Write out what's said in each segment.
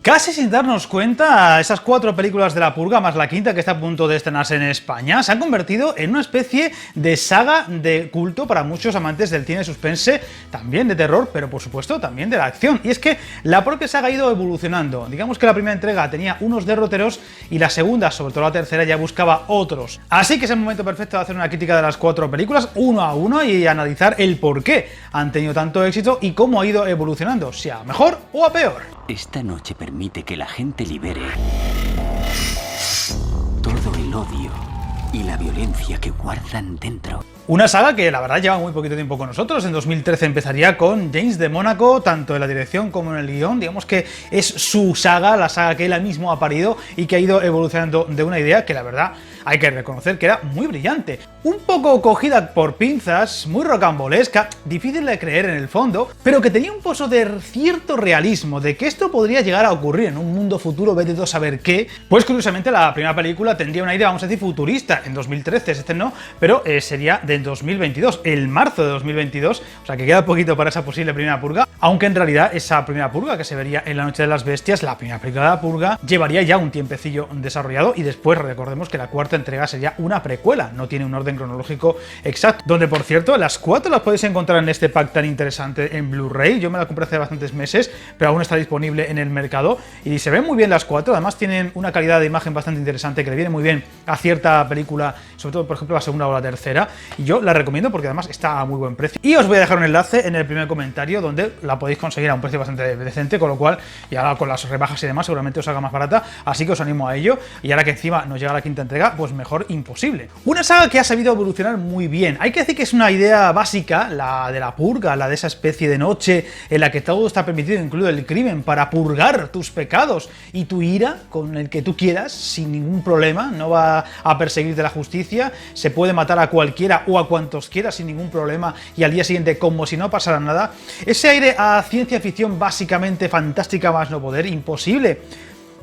Casi sin darnos cuenta, esas 4 películas de La Purga, más la quinta que está a punto de estrenarse en España, se han convertido en una especie de saga de culto para muchos amantes del cine suspense, también de terror, pero por supuesto también de la acción. Y es que la propia saga ha ido evolucionando. Digamos que la primera entrega tenía unos derroteros y la segunda, sobre todo la tercera, ya buscaba otros. Así que es el momento perfecto de hacer una crítica de las 4 películas, uno a uno, y analizar el por qué han tenido tanto éxito y cómo ha ido evolucionando, si a mejor o a peor. Esta noche permite que la gente libere todo el odio y la violencia que guardan dentro. Una saga que la verdad lleva muy poquito tiempo con nosotros. En 2013 empezaría con James de Mónaco, tanto en la dirección como en el guión. Digamos que es su saga, la saga que él mismo ha parido y que ha ido evolucionando de una idea que la verdad hay que reconocer que era muy brillante. Un poco cogida por pinzas, muy rocambolesca, difícil de creer en el fondo, pero que tenía un pozo de cierto realismo, de que esto podría llegar a ocurrir en un mundo futuro, vete tú a saber qué. Pues curiosamente la primera película tendría una idea, vamos a decir, futurista. En 2013 se estrenó, pero sería de 2022, el marzo de 2022, o sea que queda poquito para esa posible primera purga, aunque en realidad esa primera purga que se vería en La Noche de las Bestias, la primera película de la purga, llevaría ya un tiempecillo desarrollado y después recordemos que la cuarta entrega sería una precuela, no tiene un orden cronológico exacto, donde por cierto las 4 las podéis encontrar en este pack tan interesante en Blu-ray. Yo me la compré hace bastantes meses, pero aún está disponible en el mercado y se ven muy bien las 4, además tienen una calidad de imagen bastante interesante que le viene muy bien a cierta película, sobre todo por ejemplo la segunda o la tercera, y yo la recomiendo porque además está a muy buen precio. Y os voy a dejar un enlace en el primer comentario donde la podéis conseguir a un precio bastante decente, con lo cual ya con las rebajas y demás seguramente os haga más barata, así que os animo a ello. Y ahora que encima nos llega la quinta entrega, pues mejor imposible. Una saga que ha sabido evolucionar muy bien. Hay que decir que es una idea básica, la de la purga, la de esa especie de noche en la que todo está permitido, incluido el crimen, para purgar tus pecados y tu ira con el que tú quieras, sin ningún problema. No va a perseguirte la justicia, se puede matar a cualquiera o a cuantos quieras sin ningún problema y al día siguiente como si no pasara nada. Ese aire a ciencia ficción básicamente fantástica más no poder, imposible,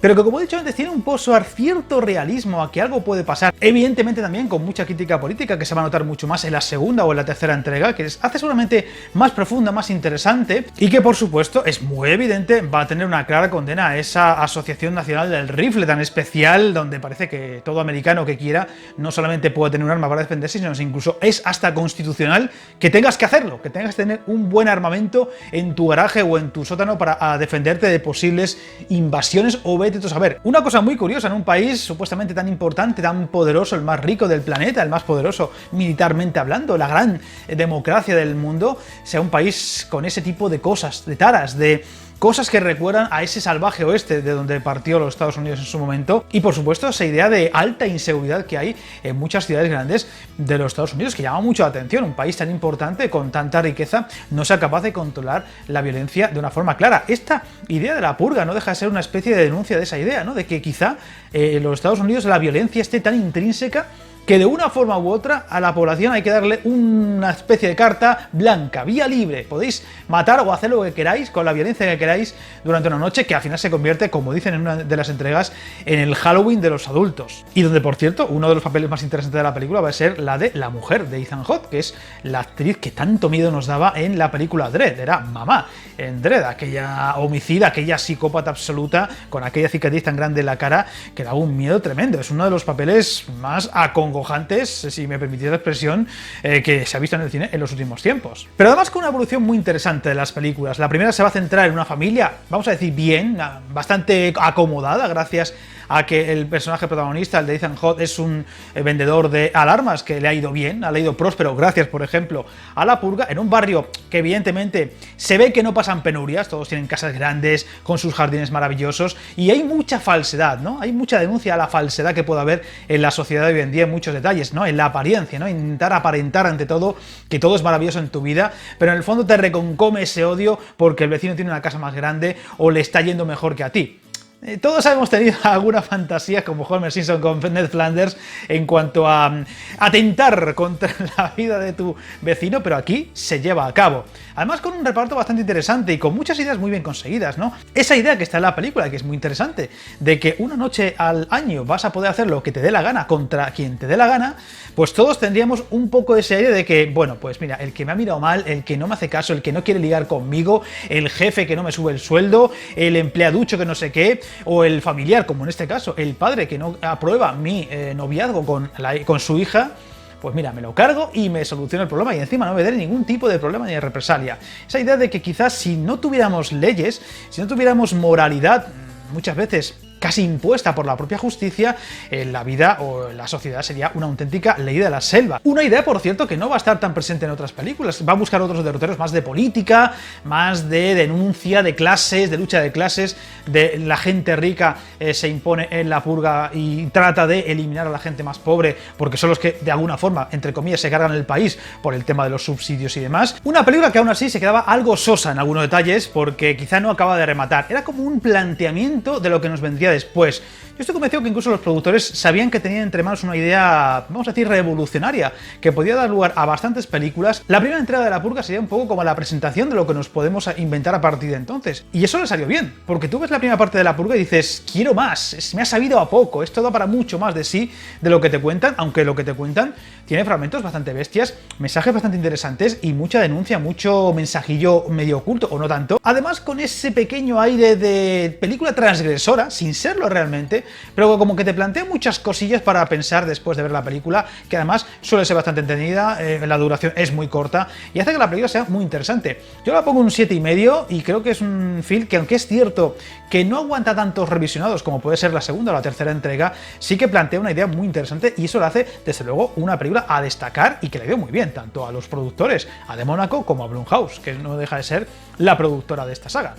pero que, como he dicho antes, tiene un pozo a cierto realismo, a que algo puede pasar. Evidentemente también con mucha crítica política, que se va a notar mucho más en la segunda o en la tercera entrega, que hace seguramente más profunda, más interesante, y que por supuesto es muy evidente, va a tener una clara condena a esa Asociación Nacional del Rifle tan especial, donde parece que todo americano que quiera no solamente puede tener un arma para defenderse, sino que incluso es hasta constitucional que tengas que hacerlo, que tengas que tener un buen armamento en tu garaje o en tu sótano para defenderte de posibles invasiones o a ver. Una cosa muy curiosa en un país supuestamente tan importante, tan poderoso, el más rico del planeta, el más poderoso militarmente hablando, la gran democracia del mundo, sea un país con ese tipo de cosas, de taras, de cosas que recuerdan a ese salvaje oeste de donde partió los Estados Unidos en su momento, y por supuesto esa idea de alta inseguridad que hay en muchas ciudades grandes de los Estados Unidos, que llama mucho la atención. Un país tan importante, con tanta riqueza, no sea capaz de controlar la violencia de una forma clara. Esta idea de la purga no deja de ser una especie de denuncia de esa idea, ¿no? De que quizá en los Estados Unidos la violencia esté tan intrínseca que de una forma u otra a la población hay que darle una especie de carta blanca, vía libre. Podéis matar o hacer lo que queráis, con la violencia que queráis, durante una noche que al final se convierte, como dicen en una de las entregas, en el Halloween de los adultos. Y donde, por cierto, uno de los papeles más interesantes de la película va a ser la de la mujer de Ethan Hawke, que es la actriz que tanto miedo nos daba en la película Dredd. Era mamá en Dredd, aquella homicida, aquella psicópata absoluta, con aquella cicatriz tan grande en la cara que daba un miedo tremendo. Es uno de los papeles más acongojantes, si me permitís la expresión, que se ha visto en el cine en los últimos tiempos. Pero además con una evolución muy interesante de las películas. La primera se va a centrar en una familia, vamos a decir bien, bastante acomodada, gracias a que el personaje protagonista, el de Ethan Hawke, es un vendedor de alarmas que le ha ido bien, le ha ido próspero gracias, por ejemplo, a la purga, en un barrio que evidentemente se ve que no pasan penurias, todos tienen casas grandes, con sus jardines maravillosos, y hay mucha falsedad, ¿no? Hay mucha denuncia a la falsedad que puede haber en la sociedad de hoy en día en muchos detalles, ¿no? En la apariencia, ¿no? Intentar aparentar ante todo que todo es maravilloso en tu vida, pero en el fondo te reconcome ese odio porque el vecino tiene una casa más grande o le está yendo mejor que a ti. Todos hemos tenido alguna fantasía como Homer Simpson con Ned Flanders en cuanto a atentar contra la vida de tu vecino, pero aquí se lleva a cabo. Además con un reparto bastante interesante y con muchas ideas muy bien conseguidas, ¿no? Esa idea que está en la película, que es muy interesante, de que una noche al año vas a poder hacer lo que te dé la gana contra quien te dé la gana, pues todos tendríamos un poco ese aire de que, bueno, pues mira, el que me ha mirado mal, el que no me hace caso, el que no quiere ligar conmigo, el jefe que no me sube el sueldo, el empleaducho que no sé qué, o el familiar, como en este caso, el padre que no aprueba mi noviazgo con su hija, pues mira, me lo cargo y me soluciona el problema y encima no me dé ningún tipo de problema ni de represalia. Esa idea de que quizás si no tuviéramos leyes, si no tuviéramos moralidad, muchas veces casi impuesta por la propia justicia, la vida o la sociedad sería una auténtica ley de la selva. Una idea, por cierto, que no va a estar tan presente en otras películas, va a buscar otros derroteros más de política, más de denuncia de clases, de lucha de clases, de la gente rica se impone en la purga y trata de eliminar a la gente más pobre, porque son los que de alguna forma, entre comillas, se cargan el país por el tema de los subsidios y demás. Una película que aún así se quedaba algo sosa en algunos detalles, porque quizá no acaba de rematar. Era como un planteamiento de lo que nos vendría después. Yo estoy convencido que incluso los productores sabían que tenían entre manos una idea, vamos a decir, revolucionaria, que podía dar lugar a bastantes películas. La primera entrega de La Purga sería un poco como la presentación de lo que nos podemos inventar a partir de entonces. Y eso le salió bien, porque tú ves la primera parte de La Purga y dices, quiero más, me ha sabido a poco, esto da para mucho más de sí de lo que te cuentan, aunque lo que te cuentan tiene fragmentos bastante bestias, mensajes bastante interesantes y mucha denuncia, mucho mensajillo medio oculto, o no tanto. Además, con ese pequeño aire de película transgresora, sin serlo realmente, pero como que te plantea muchas cosillas para pensar después de ver la película, que además suele ser bastante entretenida, la duración es muy corta y hace que la película sea muy interesante. Yo la pongo un 7,5 y creo que es un film que, aunque es cierto que no aguanta tantos revisionados como puede ser la segunda o la tercera entrega, sí que plantea una idea muy interesante y eso lo hace, desde luego, una película a destacar y que le dio muy bien, tanto a los productores, a The Monaco, como a Blumhouse, que no deja de ser la productora de esta saga.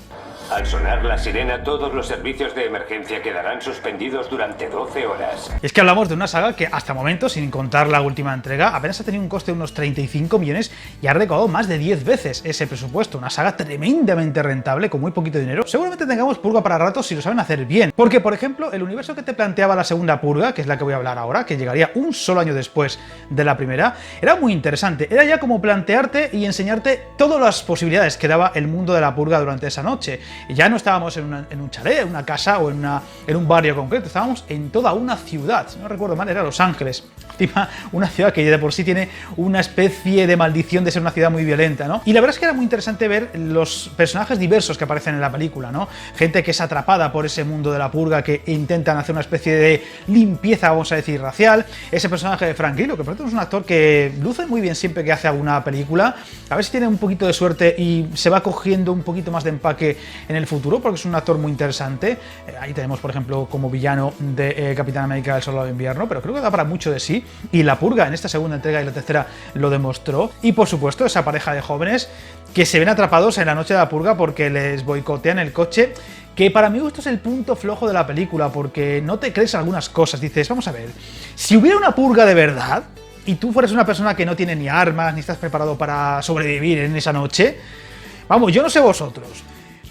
Al sonar la sirena, todos los servicios de emergencia quedarán suspendidos durante 12 horas. Es que hablamos de una saga que hasta el momento, sin contar la última entrega, apenas ha tenido un coste de unos 35 millones y ha recaudado más de 10 veces ese presupuesto. Una saga tremendamente rentable, con muy poquito dinero. Seguramente tengamos Purga para ratos si lo saben hacer bien. Porque, por ejemplo, el universo que te planteaba la segunda Purga, que es la que voy a hablar ahora, que llegaría un solo año después de la primera, era muy interesante. Era ya como plantearte y enseñarte todas las posibilidades que daba el mundo de la Purga durante esa noche. Y ya no estábamos en un chalet, en una casa o en un barrio concreto, estábamos en toda una ciudad, si no recuerdo mal era Los Ángeles, una ciudad que de por sí tiene una especie de maldición de ser una ciudad muy violenta, ¿no? Y la verdad es que era muy interesante ver los personajes diversos que aparecen en la película, ¿no? Gente que es atrapada por ese mundo de la purga, que intentan hacer una especie de limpieza, vamos a decir, racial. Ese personaje de Frank Grillo, que por ejemplo es un actor que luce muy bien siempre que hace alguna película, a ver si tiene un poquito de suerte y se va cogiendo un poquito más de empaque en el futuro, porque es un actor muy interesante. Ahí tenemos, por ejemplo, como villano de Capitán América del Soldado de Invierno, pero creo que da para mucho de sí, y La Purga en esta segunda entrega y la tercera lo demostró. Y por supuesto esa pareja de jóvenes que se ven atrapados en la noche de la purga porque les boicotean el coche, que para mí esto es el punto flojo de la película, porque no te crees algunas cosas. Dices, vamos a ver, si hubiera una purga de verdad y tú fueras una persona que no tiene ni armas ni estás preparado para sobrevivir en esa noche, vamos, yo no sé vosotros,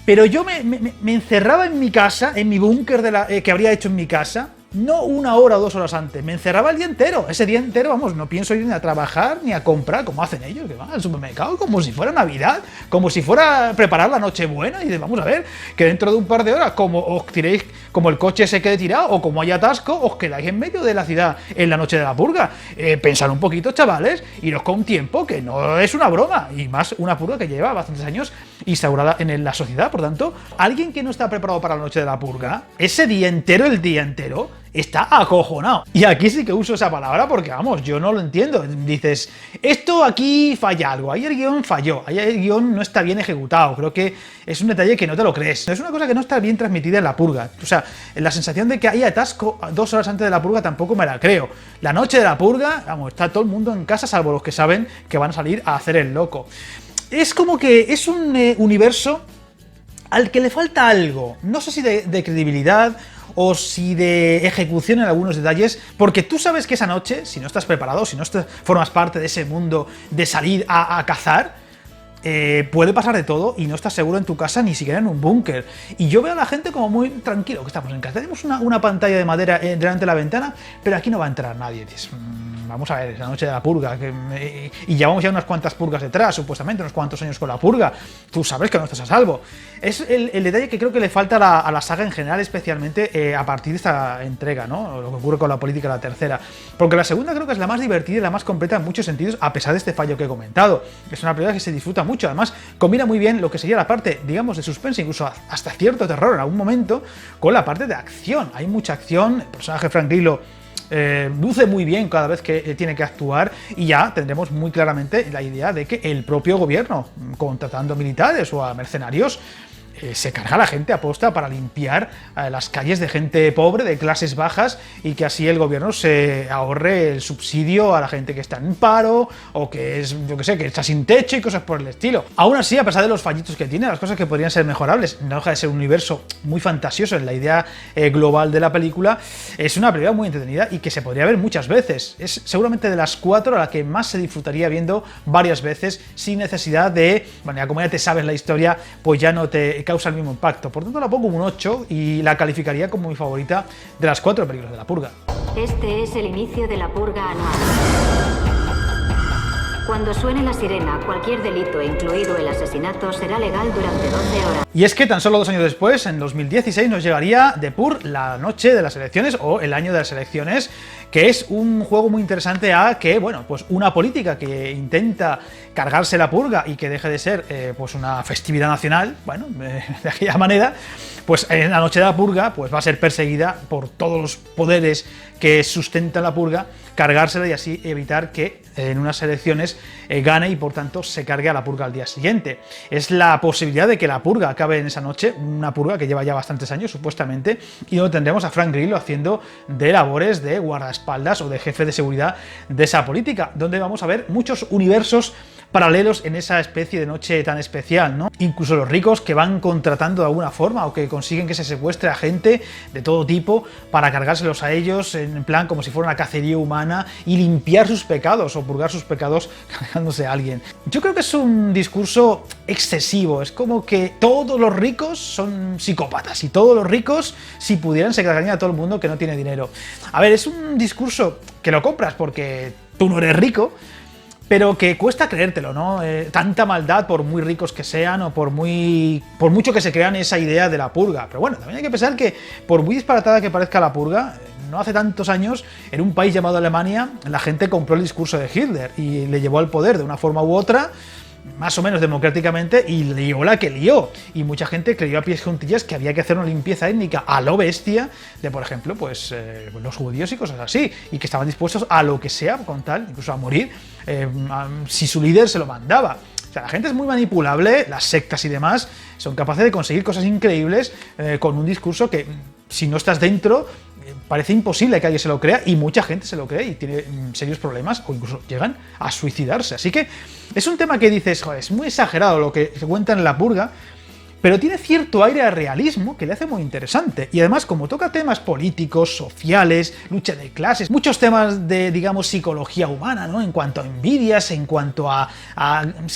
pero yo me encerraba en mi casa, en mi búnker que habría hecho en mi casa, no 1 hora o 2 horas antes, me encerraba el día entero. Ese día entero, vamos, no pienso ir ni a trabajar ni a comprar, como hacen ellos, que van al supermercado como si fuera Navidad, como si fuera preparar la Nochebuena, y dices, vamos a ver, que dentro de un par de horas, como os tiréis, como el coche se quede tirado o como haya atasco, os quedáis en medio de la ciudad en la noche de la purga. Pensad un poquito, chavales, iros con tiempo, que no es una broma, y más una purga que lleva bastantes años instaurada en la sociedad. Por tanto, alguien que no está preparado para la noche de la purga, ese día entero, el día entero, está acojonado. Y aquí sí que uso esa palabra porque, vamos, yo no lo entiendo. Dices, esto aquí falla algo, ahí el guión falló, ahí el guión no está bien ejecutado. Creo que es un detalle que no te lo crees. Es una cosa que no está bien transmitida en la purga. O sea, la sensación de que hay atasco 2 horas antes de la purga tampoco me la creo. La noche de la purga, vamos, está todo el mundo en casa, salvo los que saben que van a salir a hacer el loco. Es como que es un universo al que le falta algo. No sé si de credibilidad o si de ejecución en algunos detalles, porque tú sabes que esa noche, si no estás preparado, si no formas parte de ese mundo de salir a cazar, puede pasar de todo y no estás seguro en tu casa ni siquiera en un búnker. Y yo veo a la gente como muy tranquilo, que estamos en casa, tenemos una pantalla de madera delante de la ventana, pero aquí no va a entrar nadie. Dices, vamos a ver, es la noche de la purga, y llevamos ya unas cuantas purgas detrás, supuestamente, unos cuantos años con la purga. Tú sabes que no estás a salvo. Es el detalle que creo que le falta a la saga en general, especialmente a partir de esta entrega, ¿no? Lo que ocurre con la política de la tercera. Porque la segunda creo que es la más divertida y la más completa en muchos sentidos, a pesar de este fallo que he comentado. Es una película que se disfruta mucho, además combina muy bien lo que sería la parte, digamos, de suspense, incluso hasta cierto terror en algún momento, con la parte de acción. Hay mucha acción, el personaje Frank Grillo luce muy bien cada vez que tiene que actuar, y ya tendremos muy claramente la idea de que el propio gobierno, contratando militares o a mercenarios, se carga a la gente aposta para limpiar las calles de gente pobre, de clases bajas, y que así el gobierno se ahorre el subsidio a la gente que está en paro o que es, yo que sé, que está sin techo y cosas por el estilo. Aún así, a pesar de los fallitos que tiene, las cosas que podrían ser mejorables, no deja de ser un universo muy fantasioso en la idea global de la película. Es una película muy entretenida y que se podría ver muchas veces. Es seguramente de las 4 a la que más se disfrutaría viendo varias veces, sin necesidad de, bueno, ya como ya te sabes la historia, pues ya no te causa el mismo impacto. Por tanto, la pongo un 8 y la calificaría como mi favorita de las 4 películas de la purga. Este es el inicio de la purga anual. Cuando suene la sirena, cualquier delito, incluido el asesinato, será legal durante 12 horas. Y es que tan solo 2 años después, en 2016, nos llegaría The Purge, la noche de las elecciones o el año de las elecciones, que es un juego muy interesante a que, bueno, pues una política que intenta cargarse la purga y que deje de ser pues una festividad nacional, bueno, de aquella manera, pues en la noche de la purga pues va a ser perseguida por todos los poderes que sustentan la purga, cargársela y así evitar que en unas elecciones gane y por tanto se cargue a la purga al día siguiente. Es la posibilidad de que la purga acabe en esa noche, una purga que lleva ya bastantes años supuestamente, y donde tendremos a Frank Grillo haciendo de labores de guardaespaldas o de jefe de seguridad de esa política, donde vamos a ver muchos universos paralelos en esa especie de noche tan especial, ¿no? Incluso los ricos que van contratando de alguna forma o que consiguen que se secuestre a gente de todo tipo para cargárselos a ellos en plan como si fuera una cacería humana y limpiar sus pecados o purgar sus pecados cargándose a alguien. Yo creo que es un discurso excesivo, es como que todos los ricos son psicópatas y todos los ricos, si pudieran, se cargarían a todo el mundo que no tiene dinero. A ver, es un discurso que lo compras porque tú no eres rico, pero que cuesta creértelo, ¿no? Tanta maldad, por muy ricos que sean o por mucho que se crean esa idea de la purga. Pero bueno, también hay que pensar que, por muy disparatada que parezca la purga, no hace tantos años, en un país llamado Alemania, la gente compró el discurso de Hitler y le llevó al poder de una forma u otra, más o menos democráticamente, y lió la que lió. Y mucha gente creyó a pies juntillas que había que hacer una limpieza étnica a lo bestia de, por ejemplo, pues los judíos y cosas así, y que estaban dispuestos a lo que sea con tal, incluso a morir, si su líder se lo mandaba. O sea, la gente es muy manipulable, las sectas y demás son capaces de conseguir cosas increíbles con un discurso que, si no estás dentro, parece imposible que alguien se lo crea, y mucha gente se lo cree y tiene serios problemas o incluso llegan a suicidarse. Así que es un tema que dices, joder, es muy exagerado lo que se cuenta en la purga, pero tiene cierto aire de realismo que le hace muy interesante. Y además, como toca temas políticos, sociales, lucha de clases, muchos temas de, digamos, psicología humana, ¿no? En cuanto a envidias, en cuanto a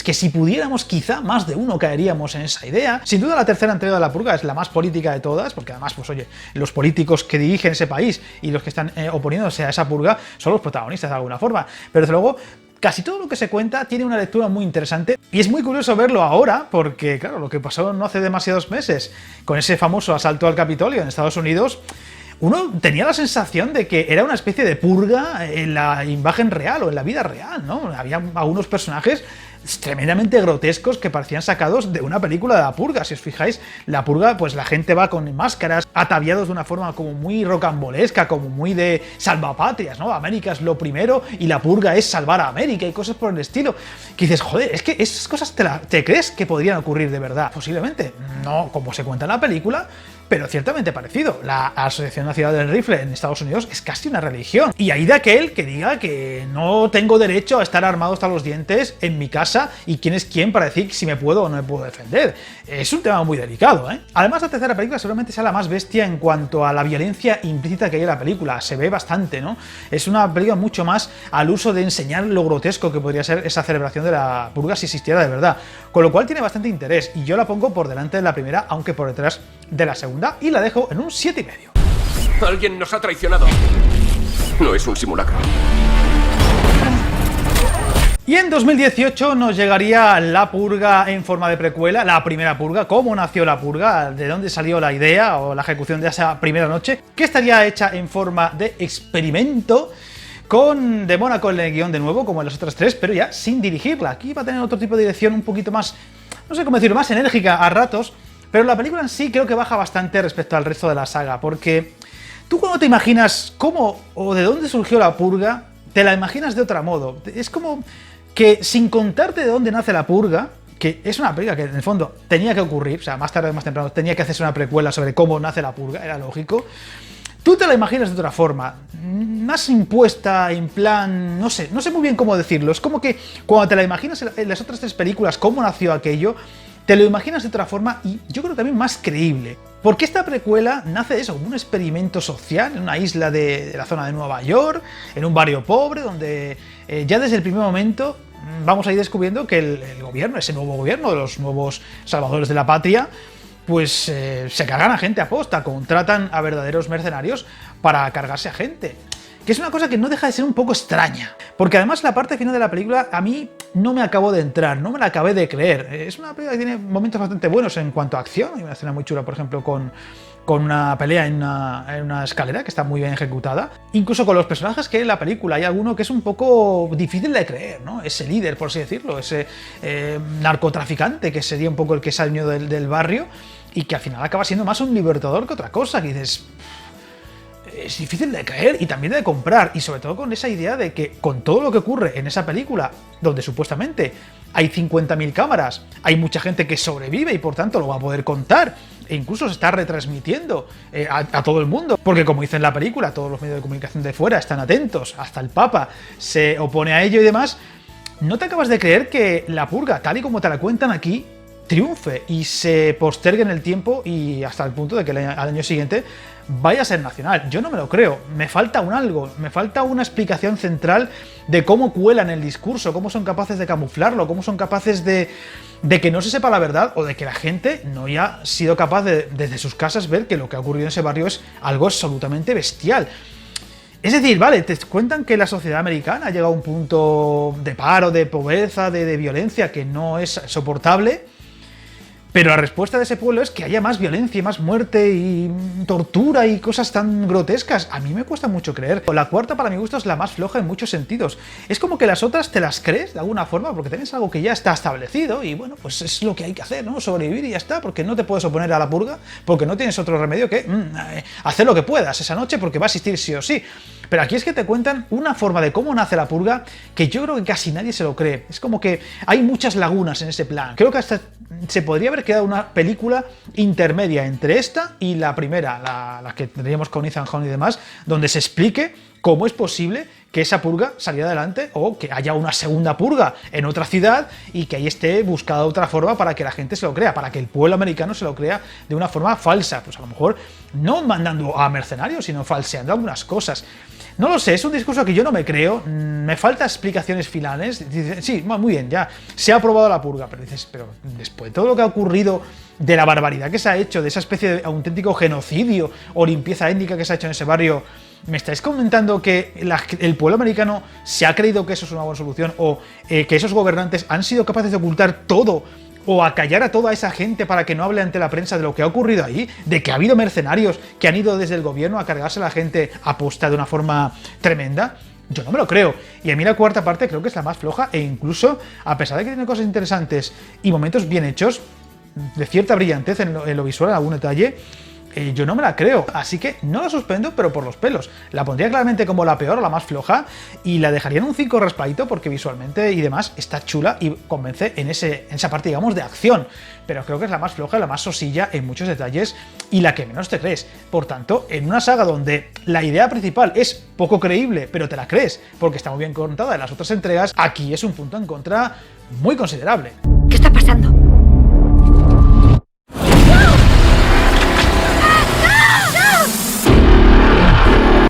que si pudiéramos, quizá más de uno caeríamos en esa idea. Sin duda la tercera entrega de la purga es la más política de todas, porque además, pues oye, los políticos que dirigen ese país y los que están oponiéndose a esa purga son los protagonistas de alguna forma. Pero desde luego, casi todo lo que se cuenta tiene una lectura muy interesante y es muy curioso verlo ahora porque, claro, lo que pasó no hace demasiados meses con ese famoso asalto al Capitolio en Estados Unidos, uno tenía la sensación de que era una especie de purga en la imagen real o en la vida real, ¿no? Había algunos personajes tremendamente grotescos que parecían sacados de una película de la purga. Si os fijáis, la purga, pues la gente va con máscaras, ataviados de una forma como muy rocambolesca, como muy de salvapatrias, ¿no? América es lo primero y la purga es salvar a América y cosas por el estilo. Que dices, joder, es que esas cosas te crees que podrían ocurrir de verdad. Posiblemente no como se cuenta en la película, pero ciertamente parecido. La Asociación Nacional del Rifle en Estados Unidos es casi una religión. Y hay de aquel que diga que no tengo derecho a estar armado hasta los dientes en mi casa y quién es quién para decir si me puedo o no me puedo defender. Es un tema muy delicado, ¿eh? Además, la tercera película seguramente sea la más bestia en cuanto a la violencia implícita que hay en la película. Se ve bastante, ¿no? Es una película mucho más al uso de enseñar lo grotesco que podría ser esa celebración de la purga si existiera de verdad. Con lo cual tiene bastante interés y yo la pongo por delante de la primera, aunque por detrás de la segunda, y la dejo en un 7,5. Alguien nos ha traicionado. No es un simulacro. Y en 2018 nos llegaría La Purga en forma de precuela, la primera purga, cómo nació la purga, de dónde salió la idea o la ejecución de esa primera noche, que estaría hecha en forma de experimento, con de Mónaco en el guión de nuevo, como en las otras tres, pero ya sin dirigirla. Aquí va a tener otro tipo de dirección un poquito más, no sé cómo decirlo, más enérgica a ratos, pero la película en sí creo que baja bastante respecto al resto de la saga, porque tú cuando te imaginas cómo o de dónde surgió la purga, te la imaginas de otro modo. Es como que sin contarte de dónde nace la purga, que es una película que en el fondo tenía que ocurrir, o sea, más tarde o más temprano tenía que hacerse una precuela sobre cómo nace la purga, era lógico, tú te la imaginas de otra forma, más impuesta, en plan, no sé muy bien cómo decirlo, es como que cuando te la imaginas en las otras tres películas cómo nació aquello, te lo imaginas de otra forma y yo creo también más creíble. Porque esta precuela nace de eso, como un experimento social en una isla de la zona de Nueva York, en un barrio pobre, donde ya desde el primer momento vamos a ir descubriendo que el gobierno, ese nuevo gobierno de los nuevos salvadores de la patria, pues se cargan a gente a posta, contratan a verdaderos mercenarios para cargarse a gente. Que es una cosa que no deja de ser un poco extraña. Porque además la parte final de la película a mí no me acabó de entrar, no me la acabé de creer. Es una película que tiene momentos bastante buenos en cuanto a acción. Hay una escena muy chula, por ejemplo, con una pelea en una escalera que está muy bien ejecutada. Incluso con los personajes que hay en la película hay alguno que es un poco difícil de creer, ¿no? Ese líder, por así decirlo, ese narcotraficante que sería un poco el que salió del barrio y que al final acaba siendo más un libertador que otra cosa, que dices... Es difícil de creer y también de comprar, y sobre todo con esa idea de que con todo lo que ocurre en esa película, donde supuestamente hay 50.000 cámaras, hay mucha gente que sobrevive y por tanto lo va a poder contar, e incluso se está retransmitiendo a todo el mundo, porque como dice en la película, todos los medios de comunicación de fuera están atentos, hasta el Papa se opone a ello y demás, no te acabas de creer que la purga, tal y como te la cuentan aquí, triunfe y se postergue en el tiempo y hasta el punto de que al año siguiente vaya a ser nacional. Yo no me lo creo, me falta algo, me falta una explicación central de cómo cuelan el discurso, cómo son capaces de camuflarlo, cómo son capaces de que no se sepa la verdad o de que la gente no haya sido capaz de, desde sus casas, ver que lo que ha ocurrido en ese barrio es algo absolutamente bestial. Es decir, vale, te cuentan que la sociedad americana ha llegado a un punto de paro, de pobreza, de violencia que no es soportable. Pero la respuesta de ese pueblo es que haya más violencia, más muerte y tortura y cosas tan grotescas. A mí me cuesta mucho creer. La cuarta, para mi gusto, es la más floja en muchos sentidos. Es como que las otras te las crees de alguna forma porque tienes algo que ya está establecido y bueno, pues es lo que hay que hacer, ¿no? Sobrevivir y ya está, porque no te puedes oponer a la purga, porque no tienes otro remedio que hacer lo que puedas esa noche porque va a existir sí o sí. Pero aquí es que te cuentan una forma de cómo nace la purga que yo creo que casi nadie se lo cree. Es como que hay muchas lagunas en ese plan. Creo que hasta se podría haber quedado una película intermedia entre esta y la primera, la que tendríamos con Ethan Hunt y demás, donde se explique cómo es posible que esa purga saliera adelante o que haya una segunda purga en otra ciudad y que ahí esté buscada otra forma para que la gente se lo crea, para que el pueblo americano se lo crea de una forma falsa. Pues a lo mejor no mandando a mercenarios, sino falseando algunas cosas. No lo sé, es un discurso que yo no me creo, me faltan explicaciones finales. Dices, sí, muy bien, ya se ha aprobado la purga, pero dices, pero después de todo lo que ha ocurrido, de la barbaridad que se ha hecho, de esa especie de auténtico genocidio o limpieza étnica que se ha hecho en ese barrio, ¿me estáis comentando que el pueblo americano se ha creído que eso es una buena solución o que esos gobernantes han sido capaces de ocultar todo o acallar a toda esa gente para que no hable ante la prensa de lo que ha ocurrido ahí, de que ha habido mercenarios que han ido desde el gobierno a cargarse a la gente a posta de una forma tremenda? Yo no me lo creo. Y a mí la cuarta parte creo que es la más floja e incluso, a pesar de que tiene cosas interesantes y momentos bien hechos, de cierta brillantez en lo visual, en algún detalle, yo no me la creo. Así que no la suspendo, pero por los pelos. La pondría claramente como la peor o la más floja y la dejaría en un 5 raspadito porque visualmente y demás está chula y convence en esa parte, digamos, de acción. Pero creo que es la más floja, la más sosilla en muchos detalles y la que menos te crees. Por tanto, en una saga donde la idea principal es poco creíble, pero te la crees porque está muy bien contada en las otras entregas, aquí es un punto en contra muy considerable. ¿Qué está pasando?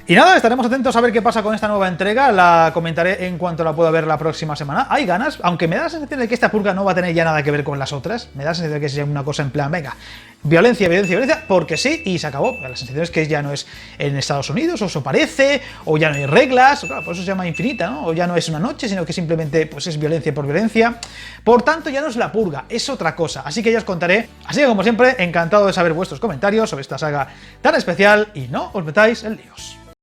Y nada, estaremos atentos a ver qué pasa con esta nueva entrega, la comentaré en cuanto la pueda ver la próxima semana. Hay ganas, aunque me da la sensación de que esta purga no va a tener ya nada que ver con las otras, me da la sensación de que sea una cosa en plan, venga, violencia, violencia, violencia, porque sí, y se acabó. La sensación es que ya no es en Estados Unidos, o eso parece, o ya no hay reglas, claro, por eso se llama infinita, ¿no? O ya no es una noche, sino que simplemente pues es violencia por violencia. Por tanto, ya no es la purga, es otra cosa, así que ya os contaré. Así que, como siempre, encantado de saber vuestros comentarios sobre esta saga tan especial, y no os metáis en líos.